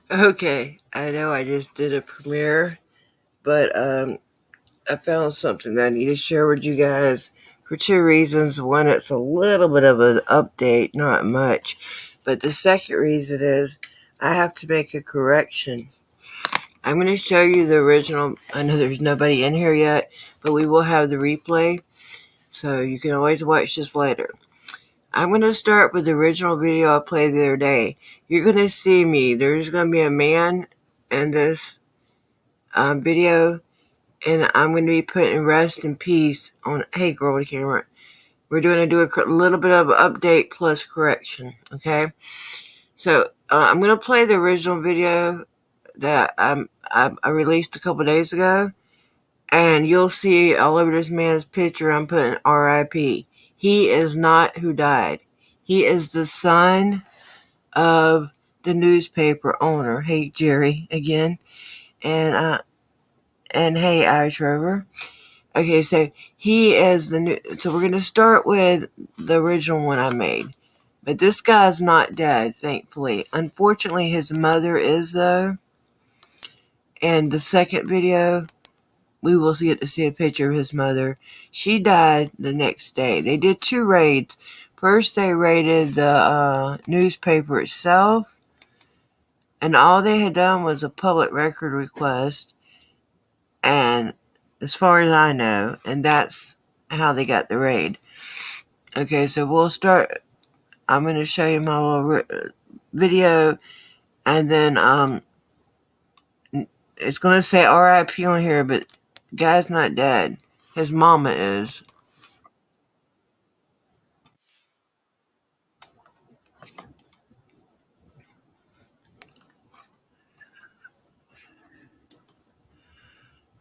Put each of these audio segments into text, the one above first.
Okay, I know I just did a premiere, but I found something that I need to share with you guys for two reasons. One, it's a little bit of an update, not much. But the second reason is I have to make a correction. I'm going to show you the original. I know there's nobody in here yet, but we will have the replay, so you can always watch this later. I'm going to start with the original video I played the other day. You're going to see me. There's going to be a man in this video, and I'm going to be putting rest in peace on. Hey, girl with the camera. We're going to do a little bit of update plus correction, okay? So I'm going to play the original video that I released a couple days ago, and you'll see all over this man's picture I'm putting R.I.P. He is not who died. He is the son of the newspaper owner. Hey, Jerry, again. And hey, Irish Rover. Okay, so he is the new. So we're going to start with the original one I made. But this guy's not dead, thankfully. Unfortunately, his mother is, though. And the second video, we will get to see a picture of his mother. She died the next day. They did two raids. First, they raided the newspaper itself, and all they had done was a public record request, and as far as I know, and that's how they got the raid. Okay, so we'll start. I'm going to show you my little video, and then it's going to say RIP on here, but guy's not dead. His mama is.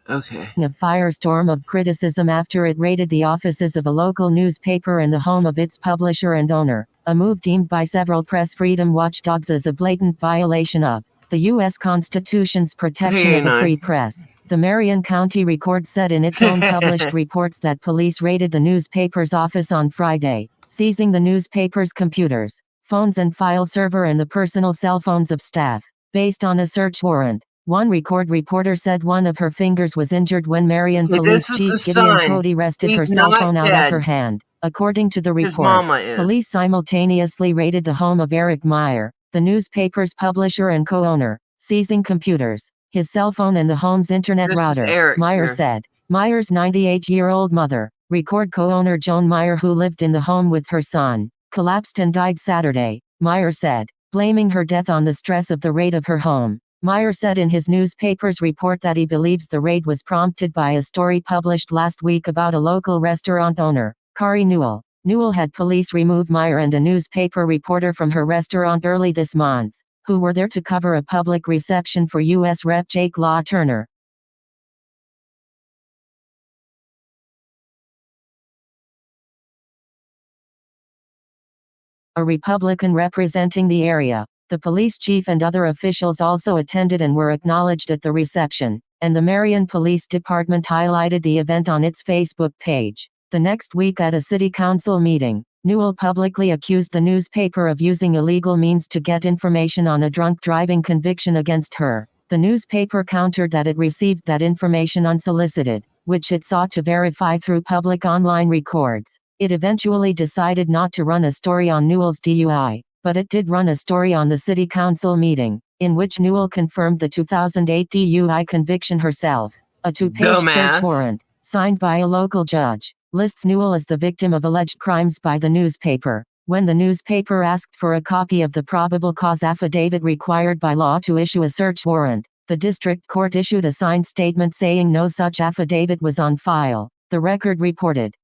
Okay. A firestorm of criticism after it raided the offices of a local newspaper and the home of its publisher and owner, a move deemed by several press freedom watchdogs as a blatant violation of the U.S. Constitution's protection of a free press. The Marion County Record said in its own published reports that police raided the newspaper's office on Friday, seizing the newspaper's computers, phones and file server and the personal cell phones of staff, based on a search warrant. One Record reporter said one of her fingers was injured when Marion Police Chief Gideon Cody wrested her cell phone out of her hand. According to the report, police simultaneously raided the home of Eric Meyer, the newspaper's publisher and co-owner, seizing computers, his cell phone and the home's internet router, Meyer said. Meyer's 98-year-old mother, Record co-owner Joan Meyer, who lived in the home with her son, collapsed and died Saturday, Meyer said, blaming her death on the stress of the raid of her home. Meyer said in his newspaper's report that he believes the raid was prompted by a story published last week about a local restaurant owner, Kari Newell. Newell had police remove Meyer and a newspaper reporter from her restaurant early this month, who were there to cover a public reception for U.S. Rep. Jake LaTurner. A Republican representing the area. The police chief and other officials also attended and were acknowledged at the reception, and the Marion Police Department highlighted the event on its Facebook page. The next week at a city council meeting, Newell publicly accused the newspaper of using illegal means to get information on a drunk driving conviction against her. The newspaper countered that it received that information unsolicited, which it sought to verify through public online records. It eventually decided not to run a story on Newell's DUI, but it did run a story on the city council meeting, in which Newell confirmed the 2008 DUI conviction herself. A two-page search warrant, signed by a local judge, lists Newell as the victim of alleged crimes by the newspaper. When the newspaper asked for a copy of the probable cause affidavit required by law to issue a search warrant, the district court issued a signed statement saying no such affidavit was on file, the Record reported.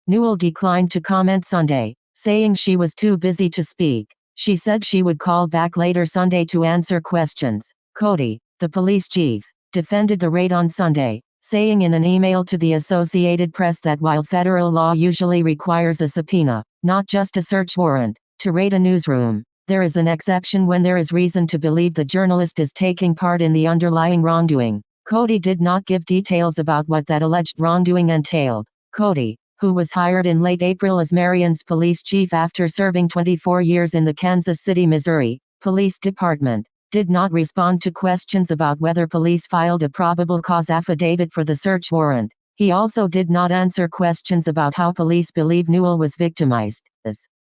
Newell declined to comment Sunday, saying she was too busy to speak. She said she would call back later Sunday to answer questions. Cody, the police chief, defended the raid on Sunday, saying in an email to the Associated Press that while federal law usually requires a subpoena, not just a search warrant, to raid a newsroom, there is an exception when there is reason to believe the journalist is taking part in the underlying wrongdoing. Cody did not give details about what that alleged wrongdoing entailed. Cody, who was hired in late April as Marion's police chief after serving 24 years in the Kansas City, Missouri, Police Department, did not respond to questions about whether police filed a probable cause affidavit for the search warrant. He also did not answer questions about how police believe Newell was victimized.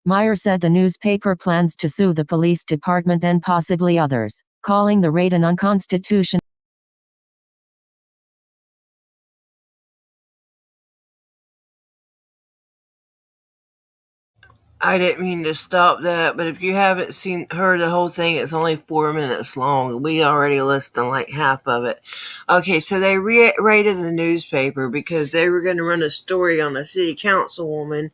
Meyer said the newspaper plans to sue the police department and possibly others, calling the raid an unconstitutional. I didn't mean to stop that, but if you haven't heard the whole thing, it's only 4 minutes long. We already listened to like half of it. Okay, so they raided the newspaper because they were going to run a story on a city councilwoman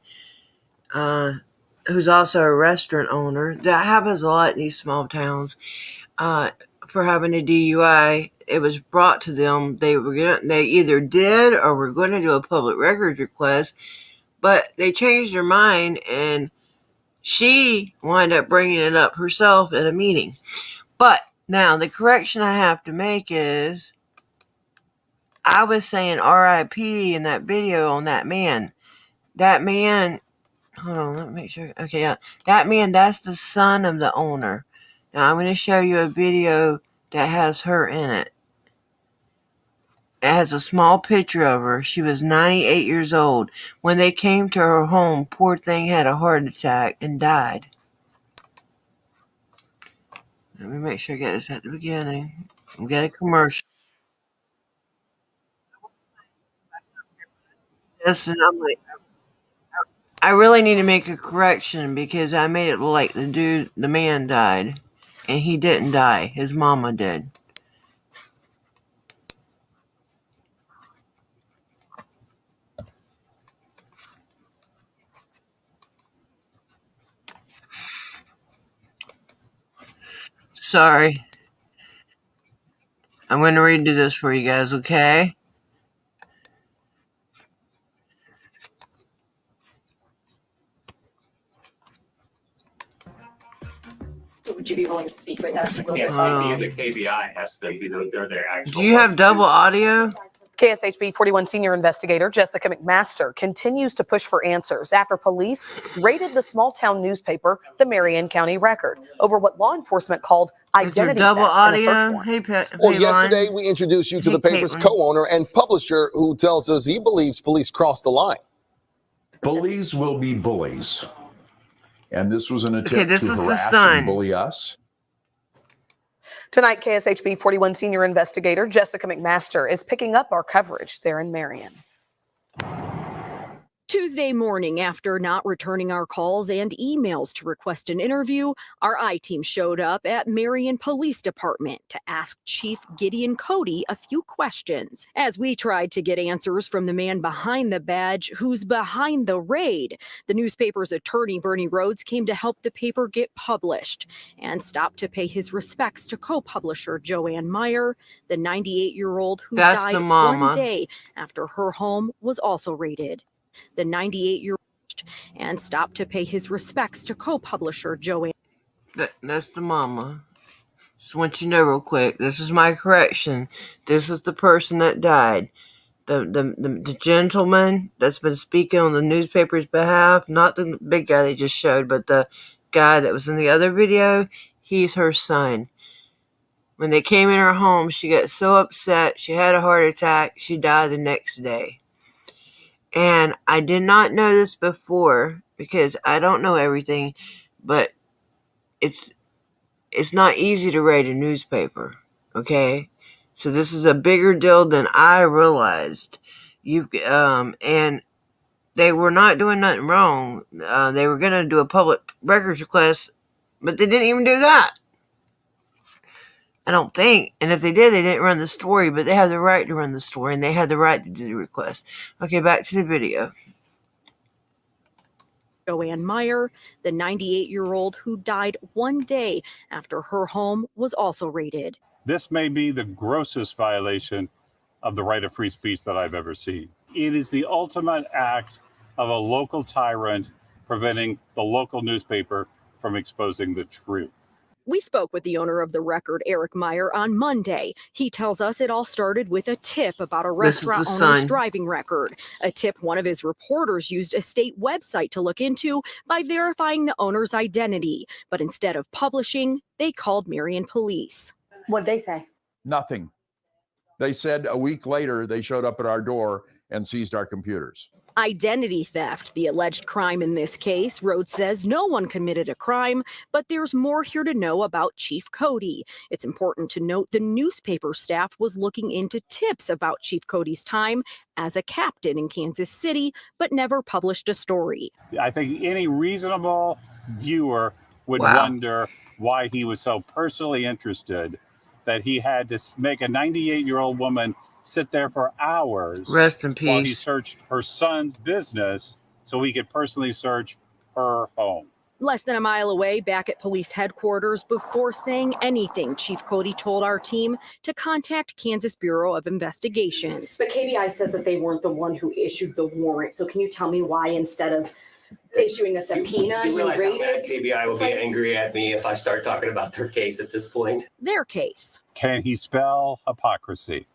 who's also a restaurant owner. That happens a lot in these small towns. For having a DUI, it was brought to them. They either did or were going to do a public records request, but they changed their mind and she wound up bringing it up herself at a meeting. But now the correction I have to make is I was saying RIP in that video on that man. That man, hold on, let me make sure. Okay, yeah. That man, that's the son of the owner. Now I'm going to show you a video that has her in it. It has a small picture of her. She was 98 years old. When they came to her home, poor thing had a heart attack and died. Let me make sure I get this at the beginning. We got a commercial. Yes, and I'm like, I really need to make a correction because I made it look like the man died. And he didn't die. His mama did. Sorry. I'm going to read this for you guys, okay? So would you be willing to speak with us? KSHB, the KBI has to, they're their actual. Do you have double audio? KSHB 41 senior investigator Jessica McMaster continues to push for answers after police raided the small town newspaper, the Marion County Record, over what law enforcement called identity theft in a search warrant. Well, yesterday we introduced you to the paper's co-owner and publisher who tells us he believes police crossed the line. Bullies will be bullies. And this was an attempt to harass and bully us. Tonight, KSHB 41 senior investigator Jessica McMaster is picking up our coverage there in Marion. Tuesday morning, after not returning our calls and emails to request an interview, our I-team showed up at Marion Police Department to ask Chief Gideon Cody a few questions. As we tried to get answers from the man behind the badge who's behind the raid, the newspaper's attorney, Bernie Rhodes, came to help the paper get published and stopped to pay his respects to co-publisher Joanne Meyer, the 98-year-old who died 1 day after her home was also raided. The 98-year-old and stopped to pay his respects to co-publisher Joanne. That's the mama. Just want you to know real quick. This is my correction. This is the person that died. The gentleman that's been speaking on the newspaper's behalf, not the big guy they just showed, but the guy that was in the other video, he's her son. When they came in her home, she got so upset. She had a heart attack. She died the next day. And I did not know this before because I don't know everything, but it's not easy to raid a newspaper, okay? So this is a bigger deal than I realized. And they were not doing nothing wrong. They were going to do a public records request, but they didn't even do that. I don't think. And if they did, they didn't run the story, but they have the right to run the story and they had the right to do the request. Okay, back to the video. Joanne Meyer, the 98-year-old who died 1 day after her home was also raided. This may be the grossest violation of the right of free speech that I've ever seen. It is the ultimate act of a local tyrant preventing the local newspaper from exposing the truth. We spoke with the owner of the record, Eric Meyer, on Monday. He tells us it all started with a tip about a restaurant owner's driving record. A tip one of his reporters used a state website to look into by verifying the owner's identity. But instead of publishing, they called Marion police. What'd they say? Nothing. They said a week later they showed up at our door and seized our computers. Identity theft, the alleged crime in this case. Rhodes says no one committed a crime, but there's more here to know about Chief Cody. It's important to note the newspaper staff was looking into tips about Chief Cody's time as a captain in Kansas City, but never published a story. I think any reasonable viewer would wonder why he was so personally interested that he had to make a 98-year-old woman sit there for hours. Rest in peace. While he searched her son's business so he could personally search her home. Less than a mile away, back at police headquarters, before saying anything, Chief Cody told our team to contact Kansas Bureau of Investigations. But KBI says that they weren't the one who issued the warrant. So can you tell me why, instead of issuing a subpoena, you realize how mad raided KBI will be angry at me if I start talking about their case at this point? Their case. Can he spell hypocrisy?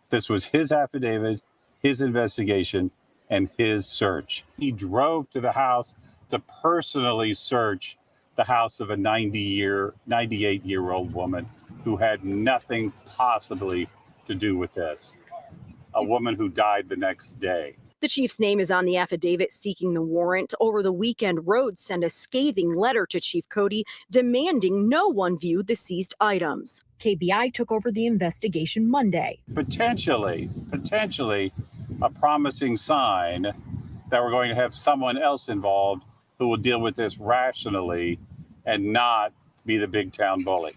This was his affidavit, his investigation, and his search. He drove to the house to personally search the house of a 98-year-old woman who had nothing possibly to do with this. A woman who died the next day. The chief's name is on the affidavit seeking the warrant. Over the weekend, Rhodes sent a scathing letter to Chief Cody demanding no one view the seized items. KBI took over the investigation Monday. Potentially a promising sign that we're going to have someone else involved who will deal with this rationally and not be the big town bully.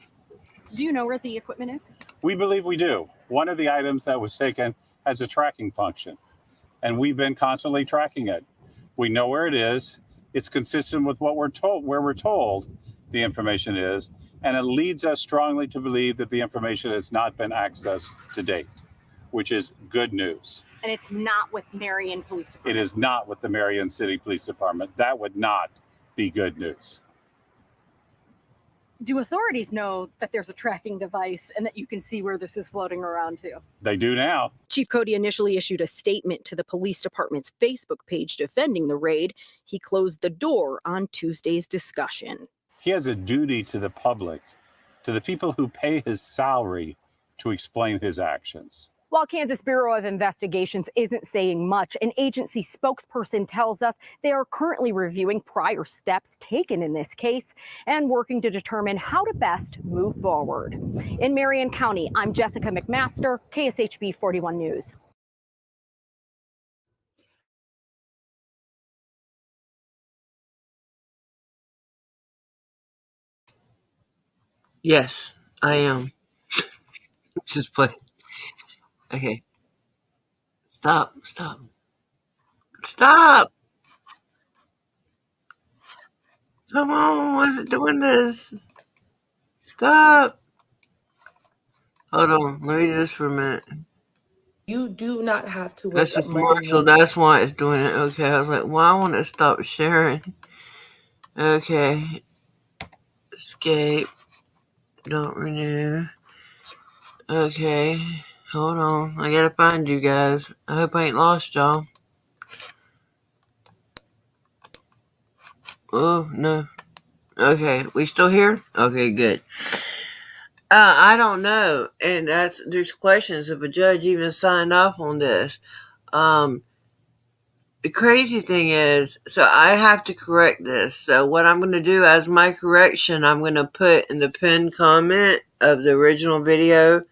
Do you know where the equipment is? We believe we do. One of the items that was taken has a tracking function, and we've been constantly tracking it. We know where it is. It's consistent with what we're told, where we're told the information is, and it leads us strongly to believe that the information has not been accessed to date, which is good news. And it's not with Marion Police Department. It is not with the Marion City Police Department. That would not be good news. Do authorities know that there's a tracking device and that you can see where this is floating around to? They do now. Chief Cody initially issued a statement to the police department's Facebook page defending the raid. He closed the door on Tuesday's discussion. He has a duty to the public, to the people who pay his salary, to explain his actions. While Kansas Bureau of Investigations isn't saying much, an agency spokesperson tells us they are currently reviewing prior steps taken in this case and working to determine how to best move forward. In Marion County, I'm Jessica McMaster, KSHB 41 News. Yes, I am. Just play. Okay. Stop. Come on, why is it doing this? Stop. Hold on, let me do this for a minute. You do not have to. That's a commercial, that's why it's doing it. Okay, I was like, well, I want to stop sharing. Okay. Escape. Don't renew. Okay. Hold on. I gotta find you guys. I hope I ain't lost y'all. Oh, no. Okay. We still here? Okay, good. I don't know. And there's questions if a judge even signed off on this. The crazy thing is, so I have to correct this. So what I'm going to do as my correction, I'm going to put in the pinned comment of the original video.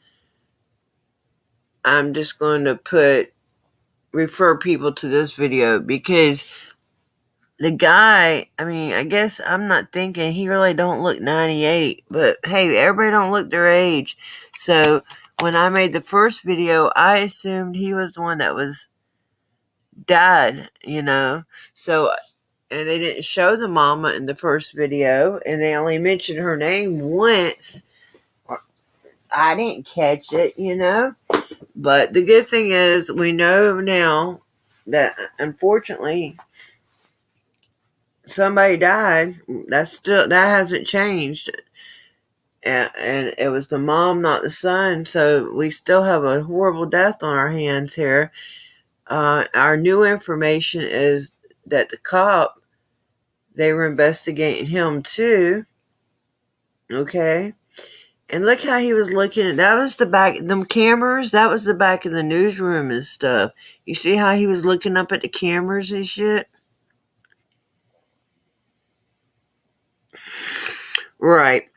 I'm just going to refer people to this video because the guy, I mean, I guess I'm not thinking he really don't look 98, but hey, everybody don't look their age. So when I made the first video, I assumed he was the one that was died, So, and they didn't show the mama in the first video, and they only mentioned her name once. I didn't catch it, But the good thing is we know now that unfortunately somebody died. That hasn't changed. and it was the mom, not the son. So we still have a horrible death on our hands here. Our new information is that the cop, they were investigating him too. Okay. And look how he was looking. That was the back, them cameras, that was the back of the newsroom and stuff. You see how he was looking up at the cameras and shit? Right.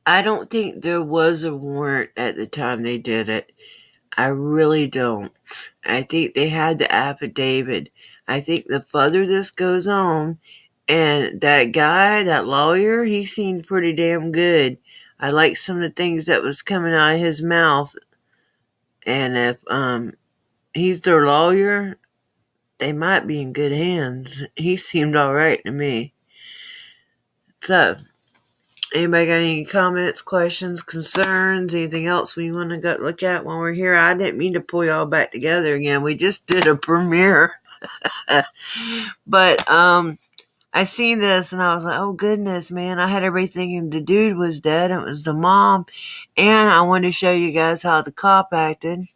I don't think there was a warrant at the time they did it. I really don't. I think they had the affidavit. I think the further this goes on, and that guy, that lawyer, he seemed pretty damn good. I like some of the things that was coming out of his mouth. And if he's their lawyer, they might be in good hands. He seemed all right to me. So, anybody got any comments, questions, concerns, anything else we want to go look at while we're here? I didn't mean to pull y'all back together again. We just did a premiere. But I seen this and I was like, oh goodness, man. I had everybody thinking the dude was dead. It was the mom. And I wanted to show you guys how the cop acted.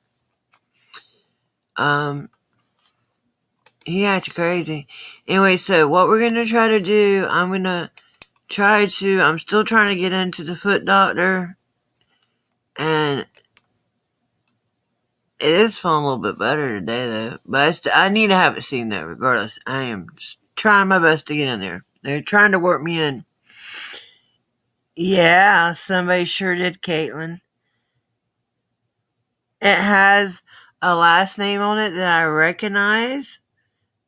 He acted crazy. Anyway, so what we're going to try to do, I'm still trying to get into the foot doctor. And it is feeling a little bit better today, though. But I need to have it seen, though, regardless. I am just trying my best to get in there. They're trying to work me in. Yeah, somebody sure did, Caitlin. It has a last name on it that I recognize,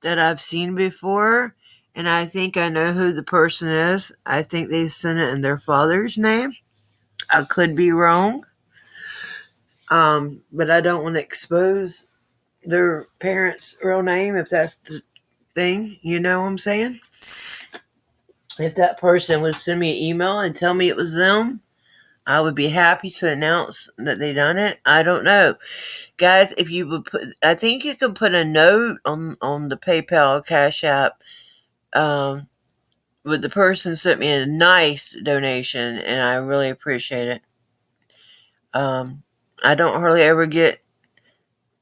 that I've seen before, and I think I know who the person is. I think they sent it in their father's name. I could be wrong. But I don't want to expose their parents' real name if that's the thing. You know what I'm saying? If that person would send me an email and tell me it was them, I would be happy to announce that they done it. I don't know. Guys, if you would I think you can put a note on the PayPal Cash App. But the person sent me a nice donation, and I really appreciate it. I don't hardly ever get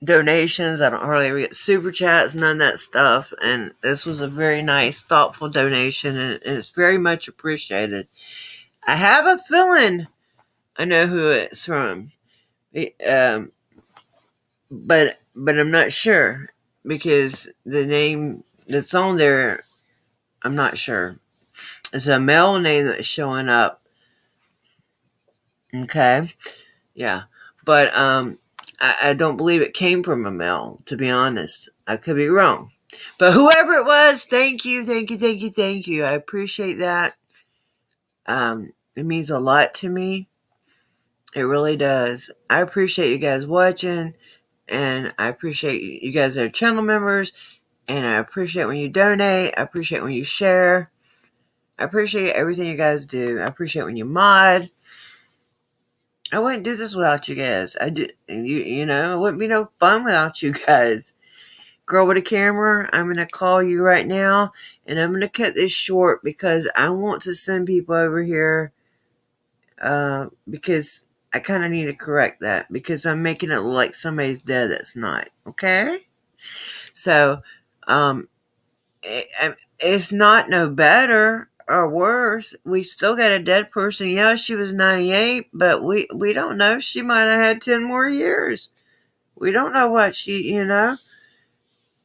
donations. I don't hardly ever get super chats, none of that stuff. And this was a very nice, thoughtful donation, and it's very much appreciated. I have a feeling I know who it's from, but I'm not sure because the name that's on there, I'm not sure. It's a male name that's showing up. Okay. Yeah. But I don't believe it came from a male, to be honest. I could be wrong. But whoever it was, thank you. I appreciate that. It means a lot to me. It really does. I appreciate you guys watching, and I appreciate you guys that are channel members, and I appreciate when you donate. I appreciate when you share. I appreciate everything you guys do. I appreciate when you mod. I wouldn't do this without you guys. You know, it wouldn't be no fun without you guys. Girl with a camera, I'm going to call you right now, and I'm going to cut this short because I want to send people over here because I kind of need to correct that because I'm making it look like somebody's dead that's not. Okay? So, it's not no better or worse. We still got a dead person. Yeah, she was 98, but we don't know. She might have had 10 more years. We don't know what she,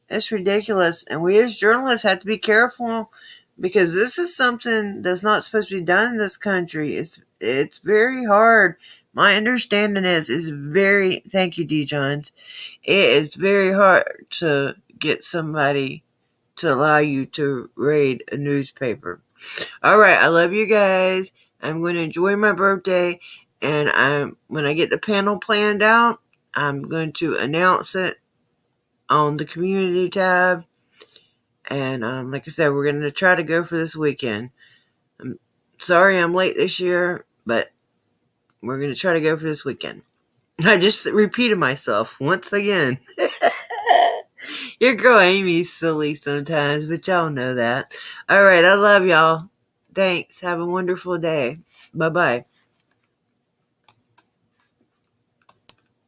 it's ridiculous. And we as journalists have to be careful because this is something that's not supposed to be done in this country. It's very hard. My understanding is very, thank you, D. Johns. It is very hard to get somebody to allow you to read a newspaper. All right, I love you guys. I'm going to enjoy my birthday, and when I get the panel planned out, I'm going to announce it on the community tab. And like I said, we're going to try to go for this weekend. I'm sorry I'm late this year, but we're going to try to go for this weekend. I just repeated myself once again. Your girl Amy's silly sometimes, but y'all know that. All right, I love y'all. Thanks. Have a wonderful day. Bye-bye.